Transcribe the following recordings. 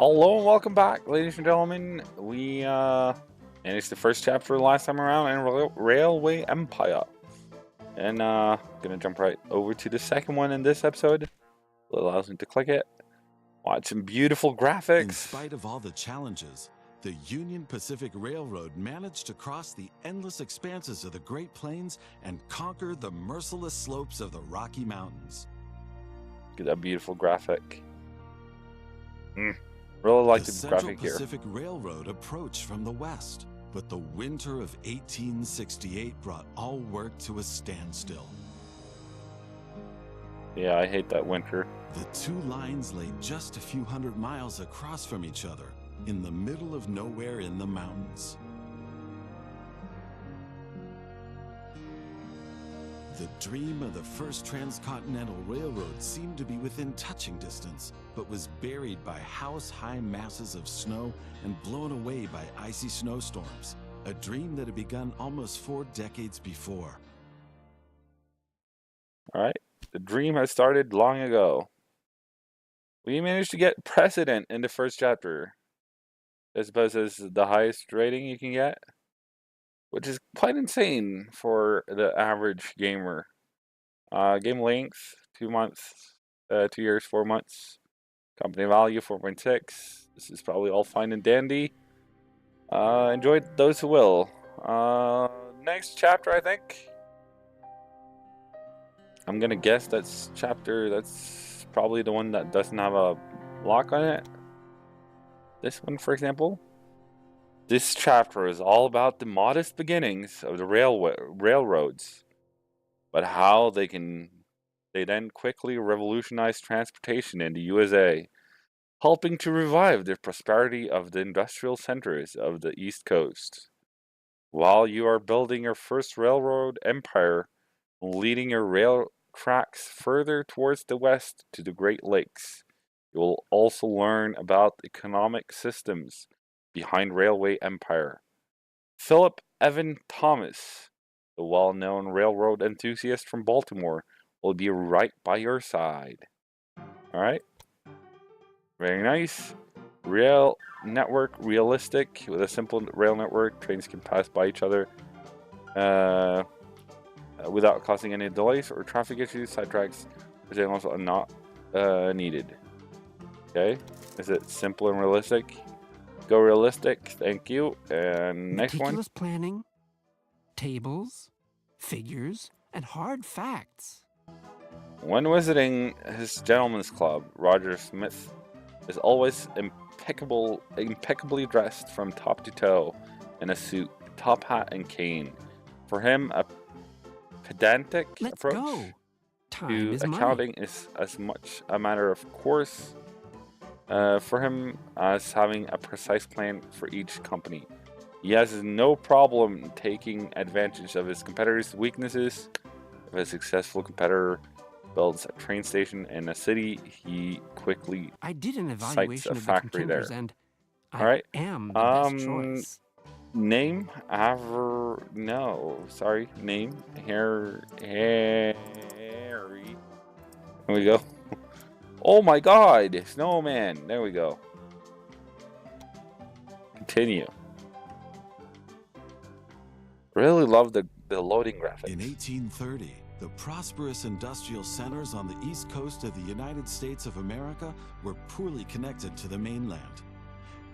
Hello and welcome back, ladies and gentlemen. We finished the first chapter last time around in Railway Empire, and gonna jump right over to the second one in this episode. It allows me to click it. Watch some beautiful graphics. In spite of all the challenges, the Union Pacific Railroad managed to cross the endless expanses of the Great Plains and conquer the merciless slopes of the Rocky Mountains. Look at that beautiful graphic. Really like the Central graphic here. Pacific Railroad approached from the west, but the winter of 1868 brought all work to a standstill. Yeah, I hate that winter. The two lines lay just a few hundred miles across from each other, in the middle of nowhere in the mountains. The dream of the first transcontinental railroad seemed to be within touching distance, but was buried by house-high masses of snow and blown away by icy snowstorms, a dream that had begun almost 4 decades before. All right, the dream has started long ago. We managed to get precedent in the first chapter. I suppose this is the highest rating you can get, which is quite insane for the average gamer. Game length, 2 months, 2 years, 4 months. Company value, 4.6. This is probably all fine and dandy. Enjoy those who will. Next chapter, I think. I'm gonna guess that's probably the one that doesn't have a lock on it. This one, for example. This chapter is all about the modest beginnings of the railroads, but how they then quickly revolutionized transportation in the USA, helping to revive the prosperity of the industrial centers of the East Coast. While you are building your first railroad empire, leading your rail tracks further towards the west to the Great Lakes, you will also learn about the economic systems behind railway empire. Philip Evan Thomas, the well-known railroad enthusiast from Baltimore, will be right by your side. All right. Very nice. Rail network, realistic. With a simple rail network, trains can pass by each other without causing any delays or traffic issues. Sidetracks, signals are not needed. Okay. Is it simple and realistic? Go realistic. Thank you. And next one. Meticulous planning, tables, figures, and hard facts. When visiting his gentleman's club, Roger Smith is always impeccably dressed from top to toe in a suit, top hat, and cane. For him, a pedantic approach to accounting is as much a matter of course for him as having a precise plan for each company. He has no problem taking advantage of his competitors' weaknesses. If a successful competitor builds a train station in a city, he quickly cites a factory there. And all right. Am the best choice. Name? Name. Harry. There we go. Oh my God, snowman. There we go. Continue. Really love the loading graphics. In 1830, the prosperous industrial centers on the east coast of the United States of America were poorly connected to the mainland.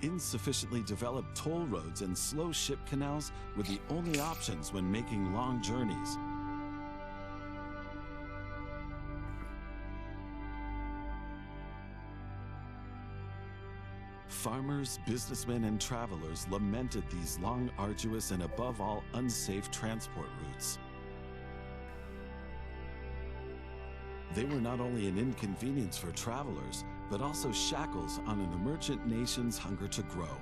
Insufficiently developed toll roads and slow ship canals were the only options when making long journeys. Farmers, businessmen, and travelers lamented these long, arduous, and above all, unsafe transport routes. They were not only an inconvenience for travelers, but also shackles on an emergent nation's hunger to grow.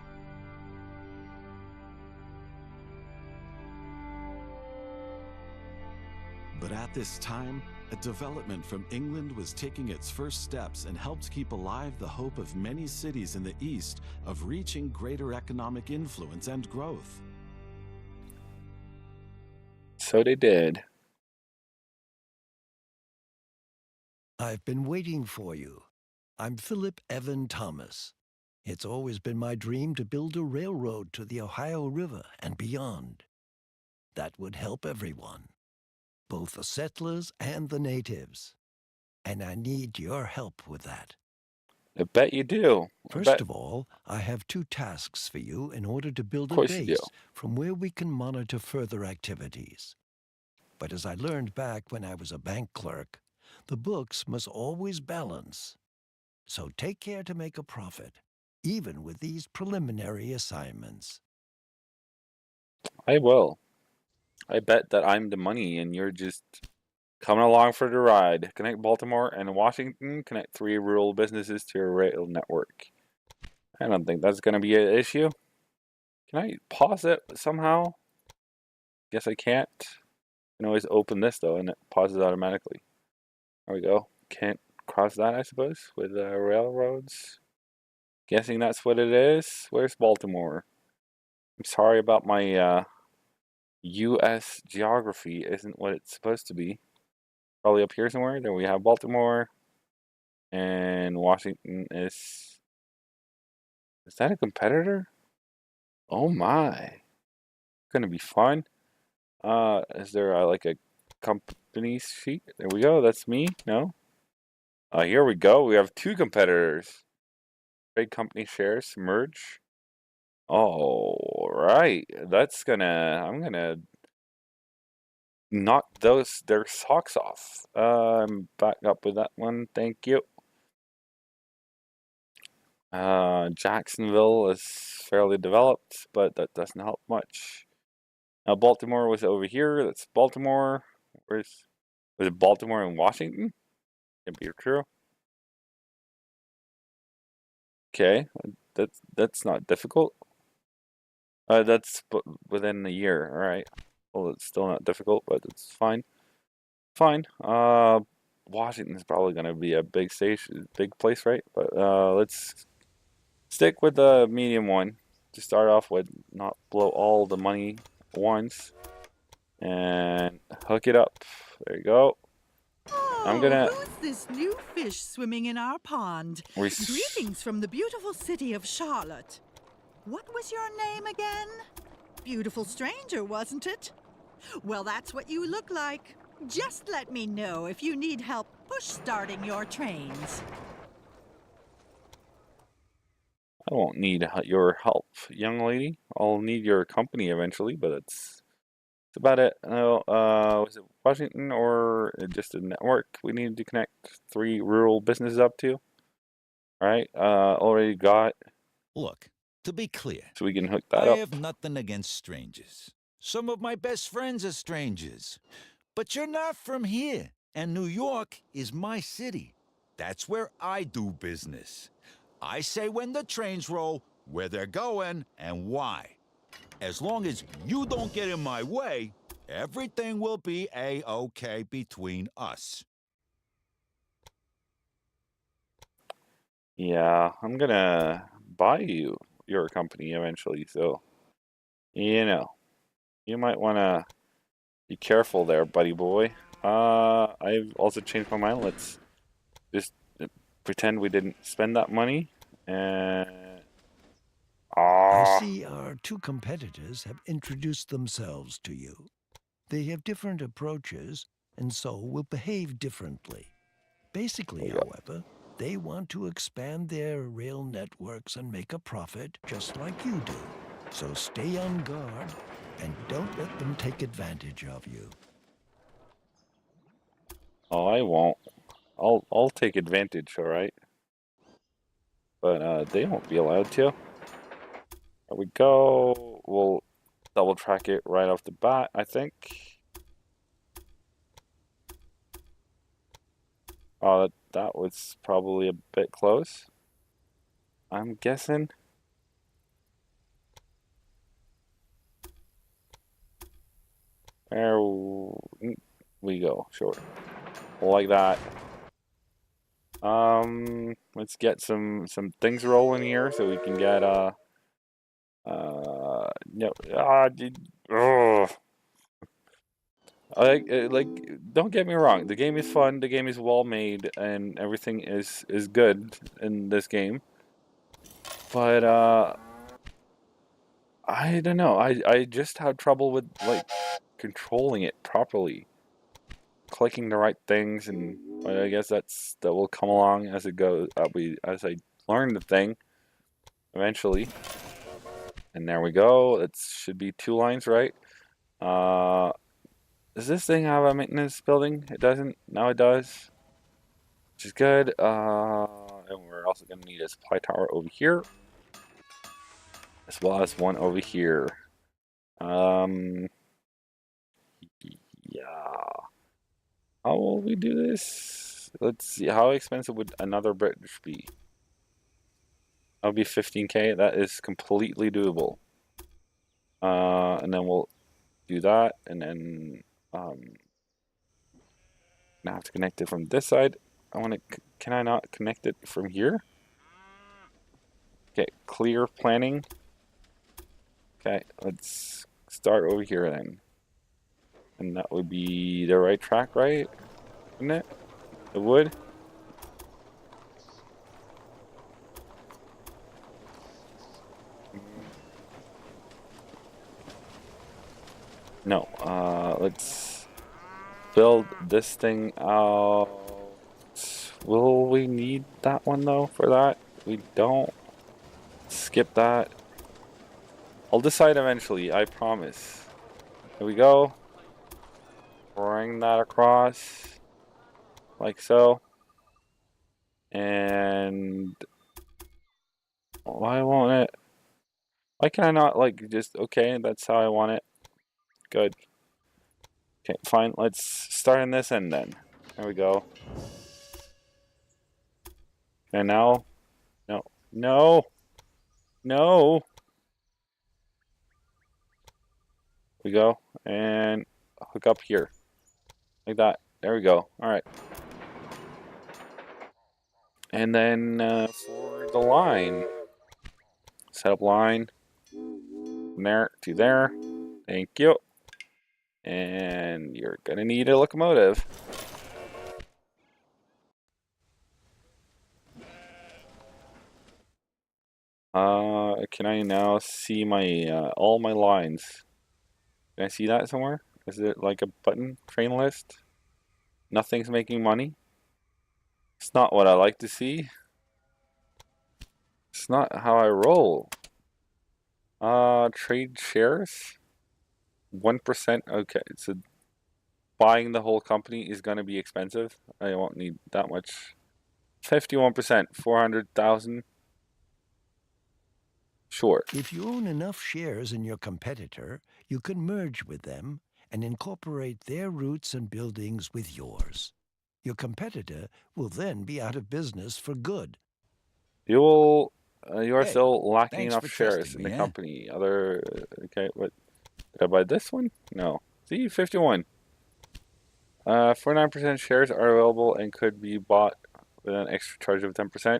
But at this time, a development from England was taking its first steps and helped keep alive the hope of many cities in the East of reaching greater economic influence and growth. So they did. I've been waiting for you. I'm Philip Evan Thomas. It's always been my dream to build a railroad to the Ohio River and beyond. That would help everyone, both the settlers and the natives. And I need your help with that. I bet you do. First of all, I have 2 tasks for you in order to build Of a course you do. base from where we can monitor further activities. But as I learned back when I was a bank clerk, the books must always balance. So take care to make a profit, even with these preliminary assignments. I will. I bet that I'm the money and you're just coming along for the ride. Connect Baltimore and Washington. Connect 3 rural businesses to your rail network. I don't think that's going to be an issue. Can I pause it somehow? Guess I can't. I can always open this though and it pauses automatically. There we go. Can't cross that, I suppose, with railroads. Guessing that's what it is. Where's Baltimore? I'm sorry about my U.S. geography isn't what it's supposed to be. Probably up here somewhere. Then we have Baltimore. And Washington is... Is that a competitor? Oh my. Gonna be fun. Is there like a company sheet? There we go. That's me. No? Here we go. We have 2 competitors. Trade company shares merge. All right. I'm gonna knock their socks off. I'm back up with that one. Thank you. Jacksonville is fairly developed, but that doesn't help much. Now Baltimore was over here. That's Baltimore. Was it Baltimore and Washington? Can be true. Okay, that's not difficult. That's within a year. All right. Well, it's still not difficult, but it's fine. Fine. Washington's probably gonna be a big station, big place, right? But let's stick with the medium one to start off with. Not blow all the money once, and hook it up. There you go. I'm gonna. Who's this new fish swimming in our pond? Greetings from the beautiful city of Charlotte. What was your name again? Beautiful stranger, wasn't it? Well, that's what you look like. Just let me know if you need help push-starting your trains. I won't need your help, young lady. I'll need your company eventually, but that's about it. Was it Washington or just a network we needed to connect 3 rural businesses up to? All right, already got. Look, to be clear, So we can hook that I up. have nothing against strangers. Some of my best friends are strangers. But you're not from here, and New York is my city. That's where I do business. I say when the trains roll, where they're going, and why. As long as you don't get in my way, everything will be A-okay between us. Yeah, I'm gonna buy your company eventually, so you might wanna be careful there, buddy boy. I've also changed my mind. Let's just pretend we didn't spend that money, and I see our 2 competitors have introduced themselves to you. They have different approaches, and so will behave differently. Basically, however, they want to expand their rail networks and make a profit just like you do. So stay on guard and don't let them take advantage of you. oh, I won't. I'll take advantage, all right. But they won't be allowed to. There we go. We'll double track it right off the bat, I think. Oh, that was probably a bit close, I'm guessing. There we go. Sure. Like that. Let's get some things rolling here so we can get like don't get me wrong, the game is fun, the game is well made, and everything is good in this game. But I don't know. I just have trouble with like controlling it properly, clicking the right things, and I guess that will come along as it goes. As I learn the thing eventually. And there we go. It should be 2 lines, right? Does this thing have a maintenance building? It doesn't. Now it does, which is good. And we're also going to need a supply tower over here, as well as one over here. Yeah. How will we do this? Let's see. How expensive would another bridge be? That would be 15K. That is completely doable. And then we'll do that, and then now I have to connect it from this side. Can I not connect it from here? Okay, clear planning. Okay, let's start over here then. And that would be the right track, right? Isn't it? It would? No, let's build this thing out. Will we need that one though for that? We don't. Skip that. I'll decide eventually, I promise. Here we go. Bring that across. Like so. And why won't it? Why can I not like just, okay, that's how I want it. Good. Okay, fine. Let's start on this end then. There we go. And now, no, no, no. We go and hook up here, like that. There we go. All right. And then for the line, set up line from there to there. Thank you. And you're gonna need a locomotive. Can I now see my all my lines? Can I see that somewhere? Is it like a button? Train list? Nothing's making money? It's not what I like to see. It's not how I roll. Trade shares? 1%. Okay, so buying the whole company is gonna be expensive. I won't need that much. 51%, 400,000. Sure. If you own enough shares in your competitor, you can merge with them and incorporate their routes and buildings with yours. Your competitor will then be out of business for good. You are Hey, still lacking thanks enough for shares trusting in me, the eh? company. Okay, what? Did I buy this one? No. See, 51. 49% shares are available and could be bought with an extra charge of 10%.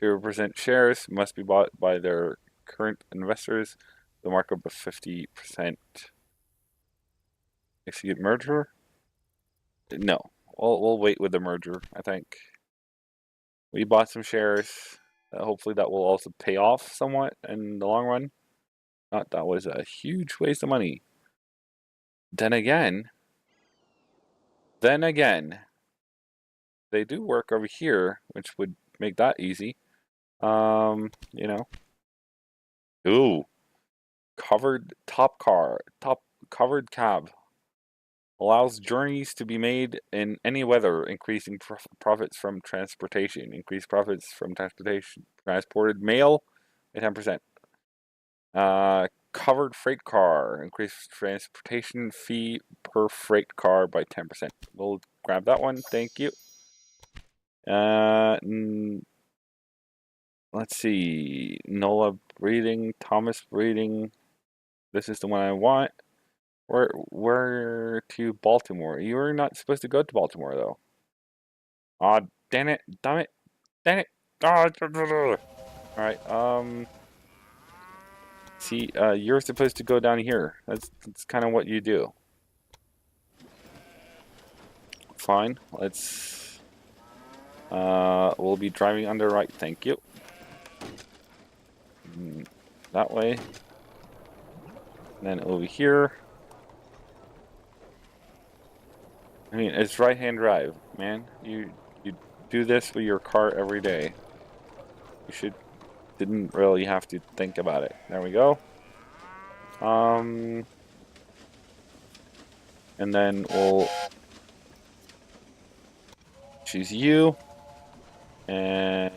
0% shares must be bought by their current investors. The markup of 50%. Execute merger? No. We'll wait with the merger, I think. We bought some shares. Hopefully that will also pay off somewhat in the long run. Not that was a huge waste of money. Then again, they do work over here, which would make that easy. You know. Ooh. Covered covered cab. Allows journeys to be made in any weather, increasing profits from transportation. Increased profits from transportation. Transported mail by 10%. Covered freight car. Increased transportation fee per freight car by 10%. We'll grab that one. Thank you. Let's see. Nola breeding. Thomas breeding. This is the one I want. Where to Baltimore? You were not supposed to go to Baltimore though. Aw, damn it, damn it, damn it. Alright, see, you're supposed to go down here. That's kind of what you do. Fine, let's, we'll be driving under right, thank you. that way. And then over here. I mean, it's right-hand drive, man. You do this with your car every day. You didn't really have to think about it. There we go. And then we'll choose you and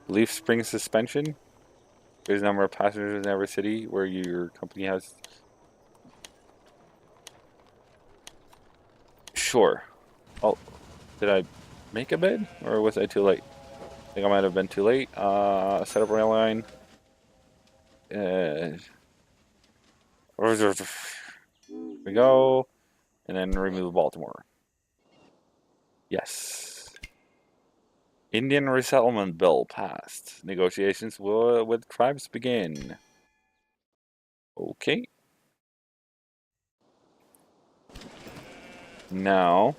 Leaf Spring suspension. There's a number of passengers in every city where your company has. Sure. Oh, did I make a bid or was I too late? I think I might have been too late. Set up rail line. There we go. And then remove Baltimore. Yes. Indian resettlement bill passed. Negotiations with tribes begin. Okay. Now,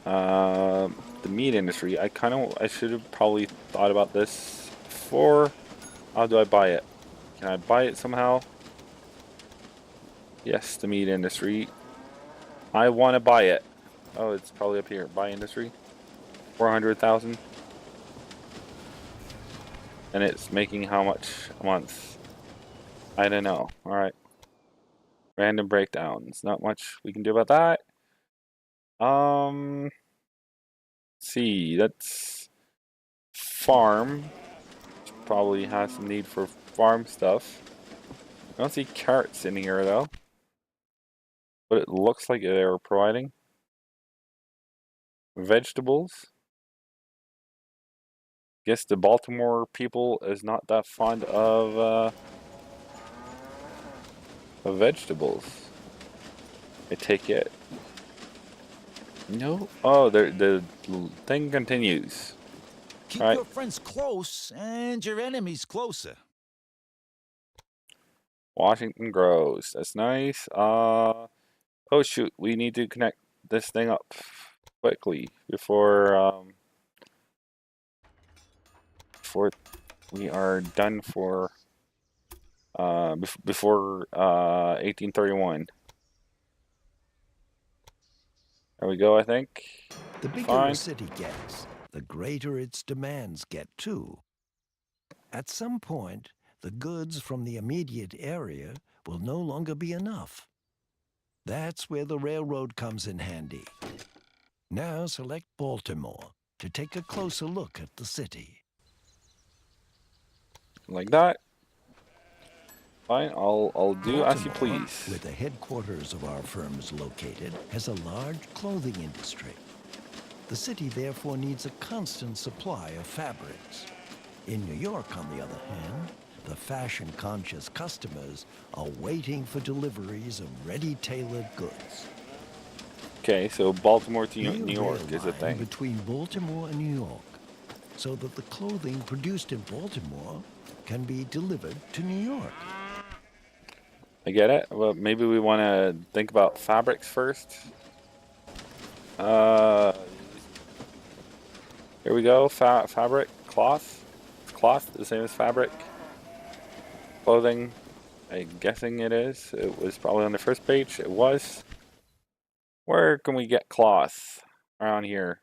the meat industry. I should have probably thought about this before. How do I buy it? Can I buy it somehow? Yes, the meat industry. I want to buy it. Oh, it's probably up here. Buy industry. 400,000. And it's making how much a month? I don't know. Alright. Random breakdowns. Not much we can do about that. Let's see. That's farm. Probably has some need for farm stuff. I don't see carrots in here though. But it looks like they're providing. Vegetables. Guess the Baltimore people is not that fond of vegetables. I take it. No. Oh, the thing continues. Keep your friends close and your enemies closer. Washington grows. That's nice. Oh shoot, we need to connect this thing up quickly before we are done for before 1831. There we go, I think. The bigger a city gets, the greater its demands get too. At some point, the goods from the immediate area will no longer be enough. That's where the railroad comes in handy. Now select Baltimore to take a closer look at the city. Like that. Fine, I'll do Baltimore, as you please. where the headquarters of our firm is located, has a large clothing industry. The city therefore needs a constant supply of fabrics. In New York, on the other hand, the fashion-conscious customers are waiting for deliveries of ready-tailored goods. Okay, so Baltimore to New York is a line thing. Between Baltimore and New York, so that the clothing produced in Baltimore can be delivered to New York. I get it. Well, maybe we want to think about fabrics first. Here we go. Fabric, cloth. Cloth, the same as fabric. Clothing, I'm guessing it is. It was probably on the first page. It was. Where can we get cloth around here?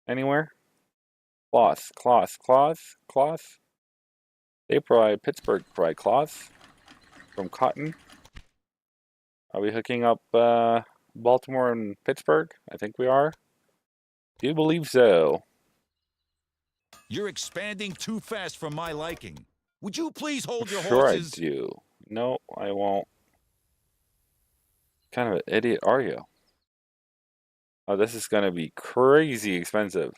Anywhere? Cloth, cloth, cloth, cloth. They provide, Pittsburgh provide cloth from cotton. Are we hooking up Baltimore and Pittsburgh? I think we are. Do you believe so? You're expanding too fast for my liking. Would you please hold your Sure horses? I do. No, I won't. What kind of an idiot are you? Oh, this is gonna be crazy expensive.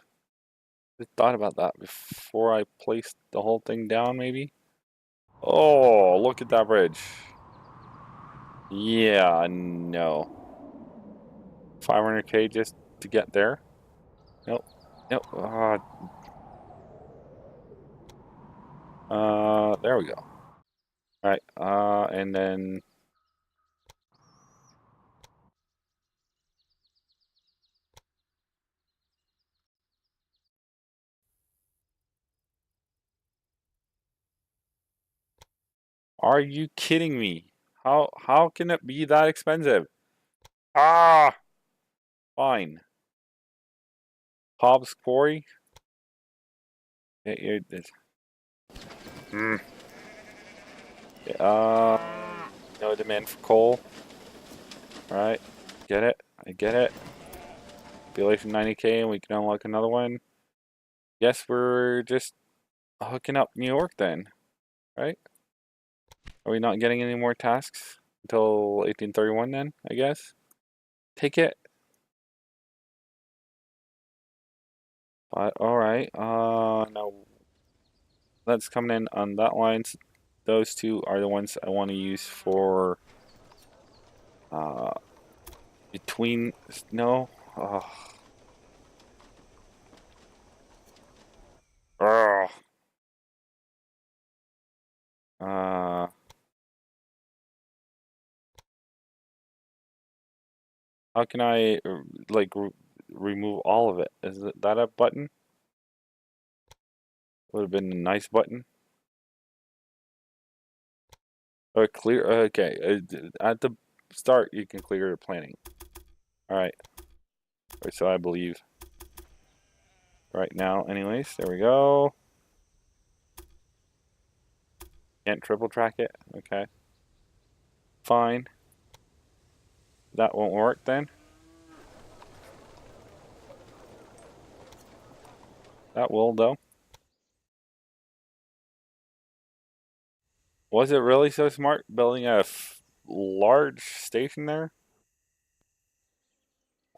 I thought about that before I placed the whole thing down, maybe? Oh, look at that bridge. Yeah, no. 500K just to get there? Nope. Nope. There we go. Alright, and then Are you kidding me? How can it be that expensive? Ah! Fine. Hobbs Quarry? Yeah, no demand for coal. Alright. Get it. I get it. Population 90k and we can unlock another one. Guess we're just hooking up New York then. Right? Are we not getting any more tasks until 1831 then, I guess? Take it. But alright. Now that's coming in on that line. Those two are the ones I want to use for between no. How can I like remove all of it? Is that a button? Would have been a nice button. Or clear. Okay, at the start you can clear planning. All right. So I believe. Right now, anyways. There we go. Can't triple track it. Okay. Fine. That won't work then. That will though. Was it really so smart building a large station there?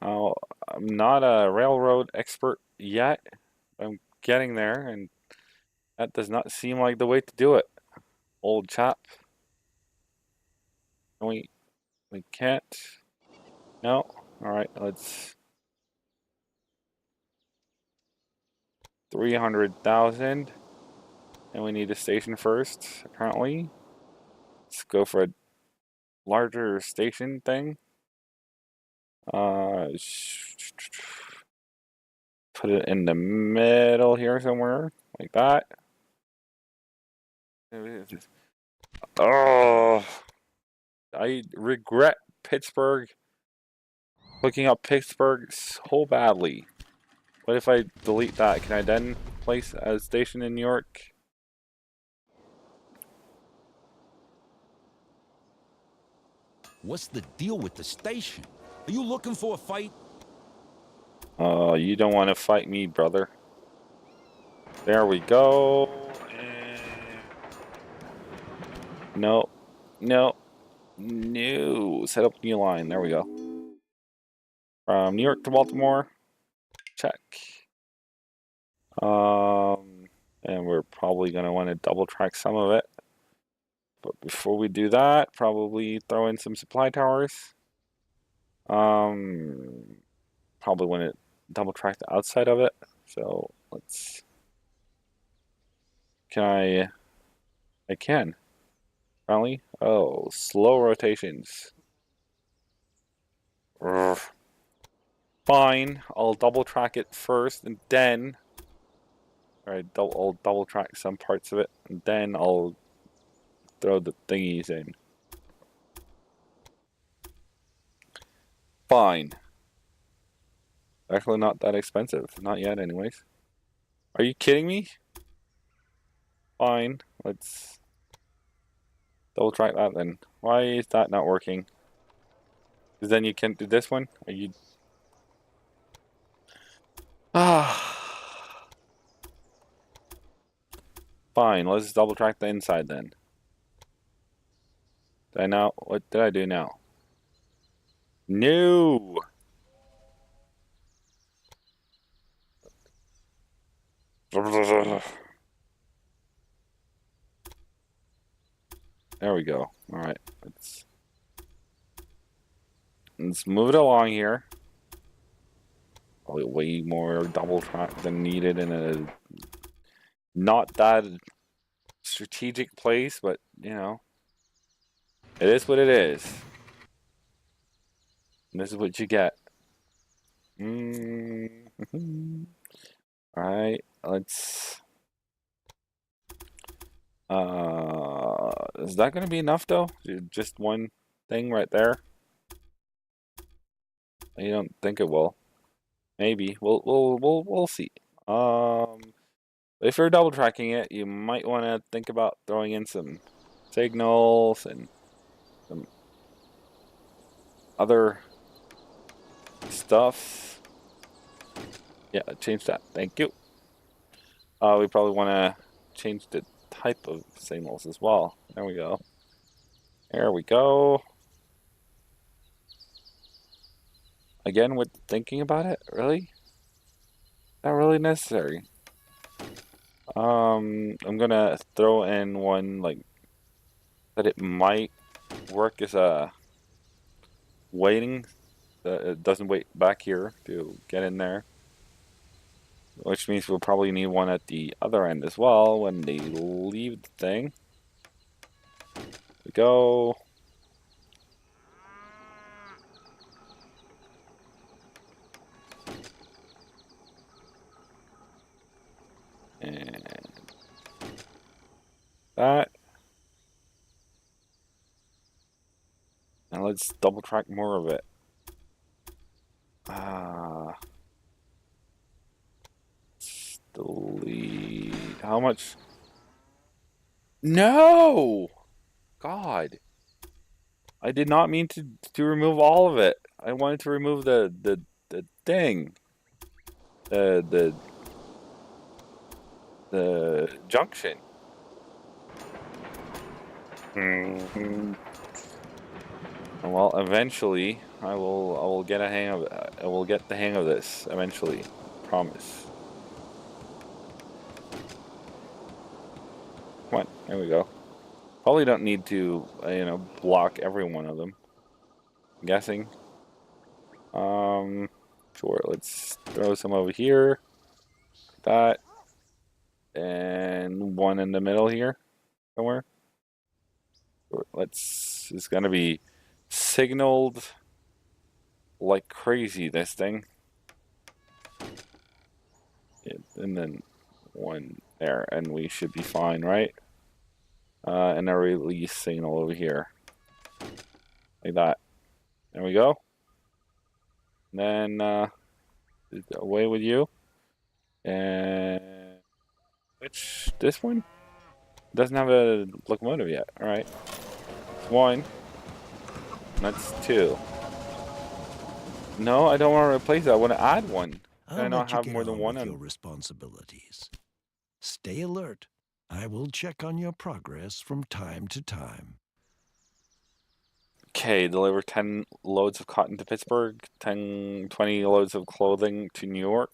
Oh, I'm not a railroad expert yet. I'm getting there, and that does not seem like the way to do it, old chap. We can't. No. All right, let's 300,000, and we need a station first. Apparently, let's go for a larger station thing. Put it in the middle here somewhere, like that. Oh, I regret Pittsburgh. Looking up Pittsburgh so badly. What if I delete that? Can I then place a station in New York? What's the deal with the station? Are you looking for a fight? You don't want to fight me, brother. There we go. No. No. No. Set up new line. There we go. From New York to Baltimore. Check. And we're probably going to want to double track some of it. But before we do that, probably throw in some supply towers. Probably want to double track the outside of it. So let's. Can I can. Apparently. Oh, slow rotations. Urgh. Fine. I'll double track it first, and then. Alright, I'll double track some parts of it, and then I'll throw the thingies in. Fine. Actually, not that expensive. Not yet, anyways. Are you kidding me? Fine. Let's double track that then. Why is that not working? Because then you can't do this one? Are you... Fine, let's double track the inside then. Did I now? What did I do now? No! There we go. Alright, let's move it along here. Probably way more double track than needed in a not that strategic place, but you know, it is what it is. And this is what you get. Alright, let's Is that going to be enough though? Just one thing right there? I don't think it will. Maybe we'll see. If you're double tracking it, you might want to think about throwing in some signals and some other stuff. Yeah, change that. Thank you. We probably want to change the type of signals as well. There we go. There we go. Again, with thinking about it, really? Not really necessary. I'm gonna throw in one like that it might work as a waiting. It doesn't wait back here to get in there, which means we'll probably need one at the other end as well when they leave the thing. We go. And that. Now let's double track more of it. Delete. How much? No! God. I did not mean to remove all of it. I wanted to remove the thing. The junction. Well, eventually I will get a hang of it. I will get the hang of this eventually. Promise. Come on, there we go. Probably don't need to, block every one of them. I'm guessing. Sure. Let's throw some over here. That. And one in the middle here, somewhere. It's gonna be signaled like crazy, this thing. And then one there, and we should be fine, right? And a release signal over here. Like that. There we go. And then away with you. And this one doesn't have a locomotive yet. Alright. One. That's two. No, I don't want to replace that. I want to add one. Can I not have more than one? Your responsibilities. Stay alert. I will check on your progress from time to time. Okay, deliver 10 loads of cotton to Pittsburgh, 20 loads of clothing to New York.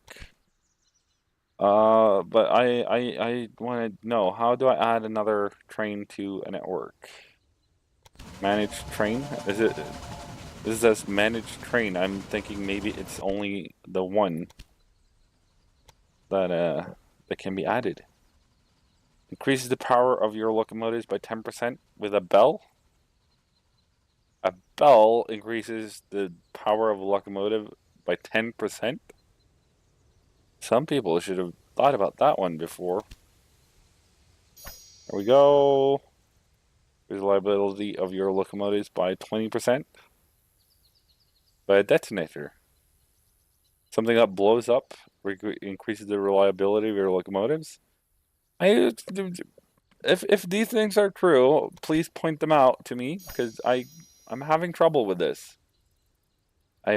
But I want to know, how do I add another train to a network? Manage train? This says manage train. I'm thinking maybe it's only the one that can be added. Increases the power of your locomotives by 10% with a bell. A bell increases the power of a locomotive by 10%. Some people should have thought about that one before. There we go. Increase the reliability of your locomotives by 20%. By a detonator. Something that blows up increases the reliability of your locomotives. If these things are true, please point them out to me, because I'm having trouble with this. A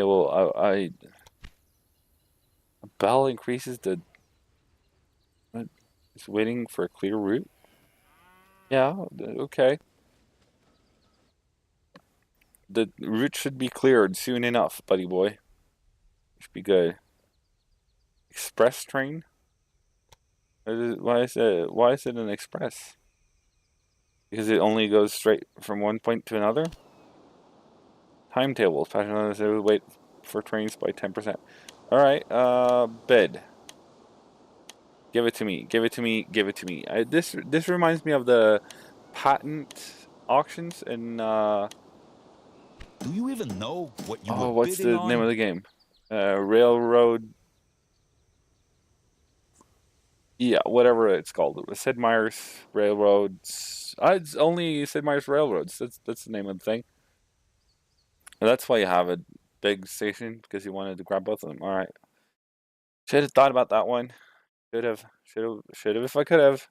bell increases the. It's waiting for a clear route. Yeah. Okay. The route should be cleared soon enough, buddy boy. Should be good. Express train. Why is it an express? Because it only goes straight from one point to another? Timetables. Passengers wait for trains by 10%. Alright, bid. Give it to me. Give it to me. Give it to me. This reminds me of the patent auctions in Do you even know what you were what's bidding the on? name of the game? Railroad Yeah, whatever it's called. Sid Meier's Railroads. It's only Sid Meier's Railroads. That's the name of the thing. And that's why you have a big station, because you wanted to grab both of them. All right. Should have thought about that one. Should have if I could have.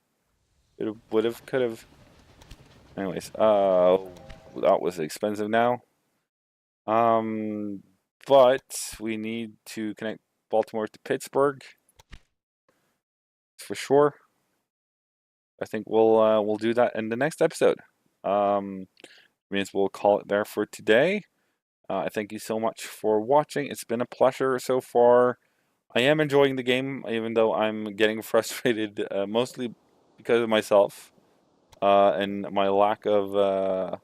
Would have, could have. Anyways, that was expensive now. But we need to connect Baltimore to Pittsburgh for sure. I think we'll do that in the next episode. Means we'll call it there for today. I thank you so much for watching. It's been a pleasure so far. I am enjoying the game, even though I'm getting frustrated, mostly because of myself and my lack of the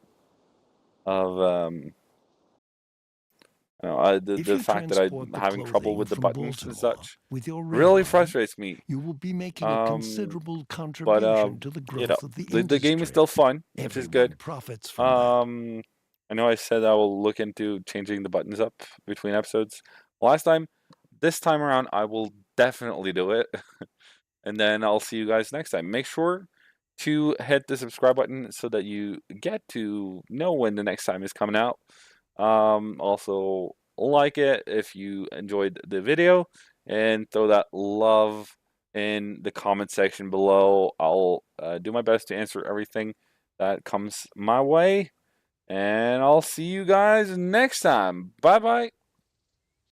fact that I'm having trouble with the buttons and such with your really railway, frustrates me. you will be making a considerable But contribution to the growth of the the game is industry. still fun, which is good. Profits from that. I know I said I will look into changing the buttons up between episodes last time. This time around, I will definitely do it. And then I'll see you guys next time. Make sure to hit the subscribe button so that you get to know when the next time is coming out. Also, like it if you enjoyed the video, and throw that love in the comment section below. I'll do my best to answer everything that comes my way. And I'll see you guys next time. Bye-bye.